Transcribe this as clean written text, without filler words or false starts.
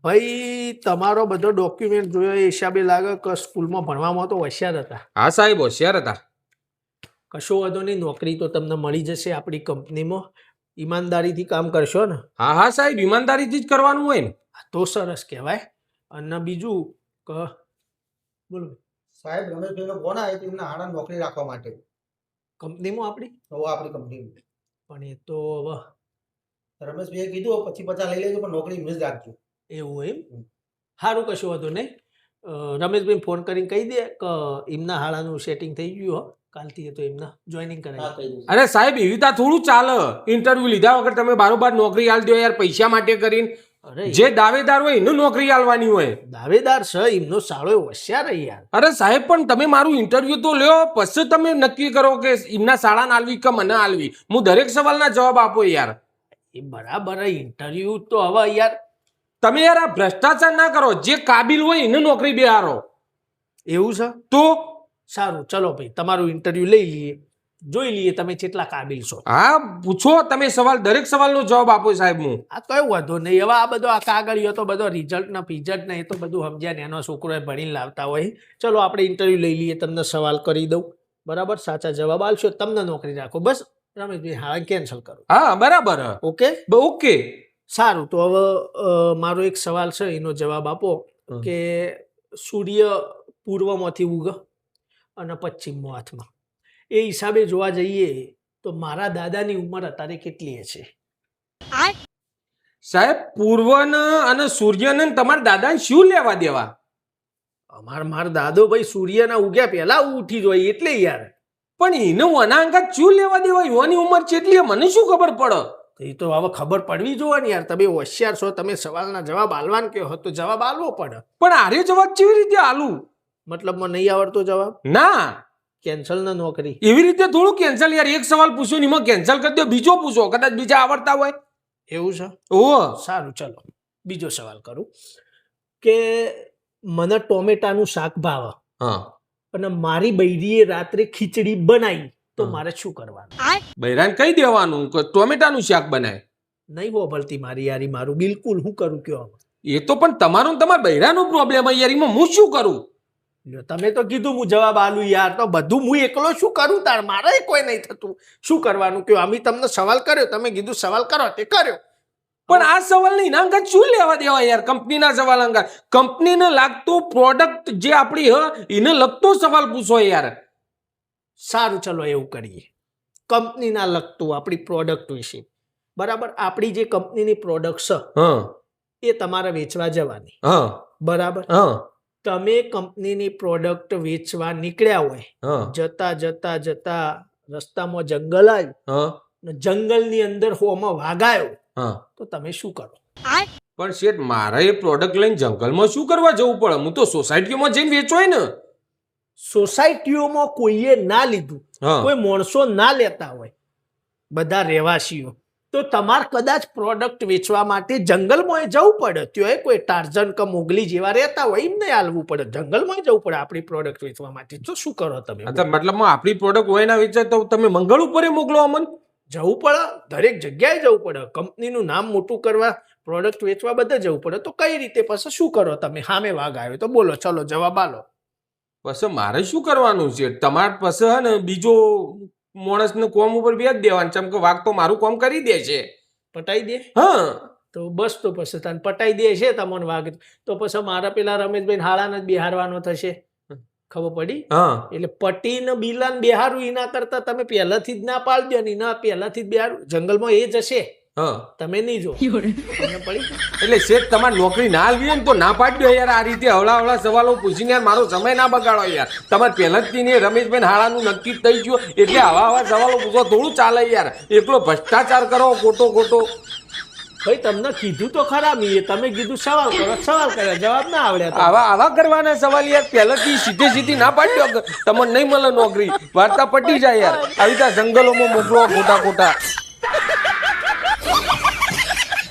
ભાઈ તમારો બધો ડોક્યુમેન્ટ જોયો એ હિસાબે લાગે કે સ્કૂલમાં ભણવામાં તો હોશિયાર હતા. હા સાહેબ હોશિયાર હતા. કશો વાંધો નહીં, નોકરી તો તમને મળી જશે આપણી કંપનીમાં. ઈમાનદારીથી કામ કરશો ને? હા હા સાહેબ ઈમાનદારીથી જ કરવાનું હોય ને. તો સરસ કહેવાય. અને બીજું કે બોલો સાહેબ રમેશભાઈનો ફોન આવ્યો તો એમના હાડા નોકરી રાખવા માટે કંપનીમાં આપણી કંપનીમાં. પણ એ તો હવે રમેશભાઈએ કીધું 25-50 લઈ લેજો પણ નોકરી એમને જ રાખજો. એવું એમ? સારું, કશું વાંધો નહીં. રમેશભાઈ ફોન કરીને કહી દે કે એમના હાળાનું સેટિંગ થઈ ગયું હો, કાલથી તો એમના જોઈનિંગ કરાવી. અરે સાહેબ એવી રીતે થોડું ચાલે. ઇન્ટરવ્યુ લીધા વગર તમે બારોબાર નોકરી આલ દો યાર, પૈસા માટે કરીને. અરે જે દાવેદાર હોય એને નોકરી આલવાની હોય. દાવેદાર છે એમનો સાળો હોશિયાર યાર. અરે સાહેબ પણ તમે મારું ઇન્ટરવ્યુ તો લ્યો, પછી તમે નક્કી કરો કે એમના શાળાને આલવી કે મને આલવી. હું દરેક સવાલના જવાબ આપો યાર. એ બરાબર, ઇન્ટરવ્યુ તો હવે યાર તમે યાર આ ભ્રષ્ટાચાર ના કરો. જે કાબિલ હોય એને નોકરી બેહારો. એવું છે તો સારું, ચલો ભાઈ તમારું ઇન્ટરવ્યુ લઈ લઈએ, જોઈ લઈએ તમે કેટલા કાબિલ છો. હા પૂછો તમે સવાલ, દરેક સવાલનો જવાબ આપો સાહેબ. હું આ કયો વાંધો નહીં. હવે આ બધો આ કાગળિયો તો બધો રિઝલ્ટ ને ફિઝલ્ટ ને એ તો બધું સમજ્યા ને એનો છોકરો ભણીને લાવતા હોય. ચલો આપણે ઇન્ટરવ્યુ લઈ લઈએ, તમને સવાલ કરી દઉં, બરાબર? સાચા જવાબ આલશો તમને નોકરી રાખો. બસ રમેશભાઈ, હા કેન્સલ કરો. હા બરાબર. ઓકે ઓકે સારું. તો હવે મારો એક સવાલ છે, એનો જવાબ આપો કે સૂર્ય પૂર્વમાંથી ઉગે અને પશ્ચિમમાં હાથમાં. એ હિસાબે જોવા જઈએ તો મારા દાદાની ઉંમર અત્યારે કેટલી હશે? સાહેબ પૂર્વને અને સૂર્યને તમારા દાદાને શું લેવા દેવા? મારો દાદો ભાઈ સૂર્યના ઉગ્યા પહેલા ઉઠી જોઈએ એટલે યાર. પણ એને વનાંગત શું લેવા દેવા? યુવાની ઉંમર કેટલી મને શું ખબર પડે? એ તો હવે ખબર પડવી જોવાની યાર. તમે હોશિયાર છો, તમે સવાલના જવાબ આલવાન કહો તો જવાબ આલવો પડે. પણ આર્ય જવાબ કેવી રીતે આલું? મતલબમાં નહીં આવડતો જવાબ? ના કેન્સલ ના નોકરી. એવી રીતે થોડું કેન્સલ યાર. એક સવાલ પૂછ્યો ને એમાં કેન્સલ કરી દો, બીજો પૂછો, કદાચ બીજા આવડતા હોય. એવું છે? ઓહ સારું, ચલો બીજો સવાલ કરું કે મને ટોમેટાનું શાક ભાવે હા અને મારી બૈરીએ રાત્રે ખીચડી બનાવી તો મારે શું કરવાનું? બૈરાને કહી દેવાનું કે ટોમેટાનું શાક બનાય. નહીં હોભળતી મારી યારી, મારું બિલકુલ. હું કરું કયો? એ તો પણ તમારો ને તમારા બૈરાનો પ્રોબ્લેમ હોય યાર, એમાં હું શું કરું? તમે તો કીધું હું જવાબ આલું યાર, તો બધું હું એકલો શું કરું તાર? મારે કોઈ નહીં થતું. શું કરવાનું કયો? અમે તમને સવાલ કર્યો, તમે કીધું સવાલ કરો તે કર્યો. પણ આ સવાલ એના અંગત શું લેવા દેવા યાર? કંપનીના સવાલ અંગત કંપનીને લાગતો પ્રોડક્ટ જે આપણી એને લગતો સવાલ પૂછો યાર. સારું, ચલો એવું કરીએ. કંપનીના લગતું આપણી પ્રોડક્ટ વિશે, બરાબર? આપણી જે કંપનીની પ્રોડક્ટ છે એ તમારે વેચવા જવાની, બરાબર? તમે કંપનીની પ્રોડક્ટ વેચવા નીકળ્યા હોય, જતા જતા જતા રસ્તામાં જંગલ આવ્યું, જંગલની અંદર હોમાં વાઘાયો, તો તમે શું કરો? પણ શેઠ મારે એ પ્રોડક્ટ લઈને જંગલમાં શું કરવા જવું પડે? હું તો સોસાયટીમાં જઈને વેચવાય ને. સોસાયટીઓમાં કોઈએ ના લીધું, કોઈ માણસો ના લેતા હોય, બધા રહેવાસીઓ, તો તમારે કદાચ પ્રોડક્ટ વેચવા માટે જંગલમાં જવું પડે. ત્યાં કોઈ ટાર્ઝન કે મોગલી જેવા રહેતા હોય એમને હાલવું પડે, જંગલમાં જવું પડે આપણી પ્રોડક્ટ વેચવા માટે. તો શું કરો તમે? મતલબ આપણી પ્રોડક્ટ હોય ના વેચાય તો તમે મંગળ ઉપર મોકલો અમને? જવું પડે, દરેક જગ્યાએ જવું પડે. કંપનીનું નામ મોટું કરવા, પ્રોડક્ટ વેચવા બધે જવું પડે. તો કઈ રીતે પછી શું કરો તમે? સામે વાઘ આવ્યો તો બોલો, ચલો જવાબ આલો. પછી મારે શું કરવાનું છે? તમારે પછી હે ને બીજો માણસને કોમ ઉપર બેસ દેવાનું, ચમ કે વાઘ તો મારું કામ કરી દે છે. પટાઈ દે? હા તો બસ, તો પછી તને પટાઈ દે છે તમને વાઘ, તો પછી મારા પેલા રમેશભાઈ હાળાને જ બિહારવાનો થશે. ખબર પડી? એટલે પટીને બિલાને બિહારું એના કરતા તમે પહેલાથી જ ના પાડી દો ને, ના પહેલાથી જ બિહારું. જંગલમાં એ જ હશે, તમે નહીં જો. એટલે શેઠ તમારે નોકરી ના આલવી ને તો ના પાડી દો યાર. આ રીતે હવળા સવાલો પૂછીને યાર મારો સમય ના બગાડો યાર. તમારે પહેલાથી ને રમેશભાઈ હાળાનું નક્કી થઈ ગયું એટલે આવા સવાલો પૂછો થોડું ચાલે યાર. એકલો ભ્રષ્ટાચાર કરો ખોટો. ભાઈ તમને કીધું તો ખરા મીએ, તમે કીધું સવાલ કરો, સવાલ કર્યા, જવાબ ના આવડ્યા. આવા કરવાના સવાલ યાર પહેલાથી સીધી ના પાડી દો. તમને નહીં મળે નોકરી, વાર્તા પટી જાય યાર. આવી રીતે જંગલોમાં મોકલો ખોટા.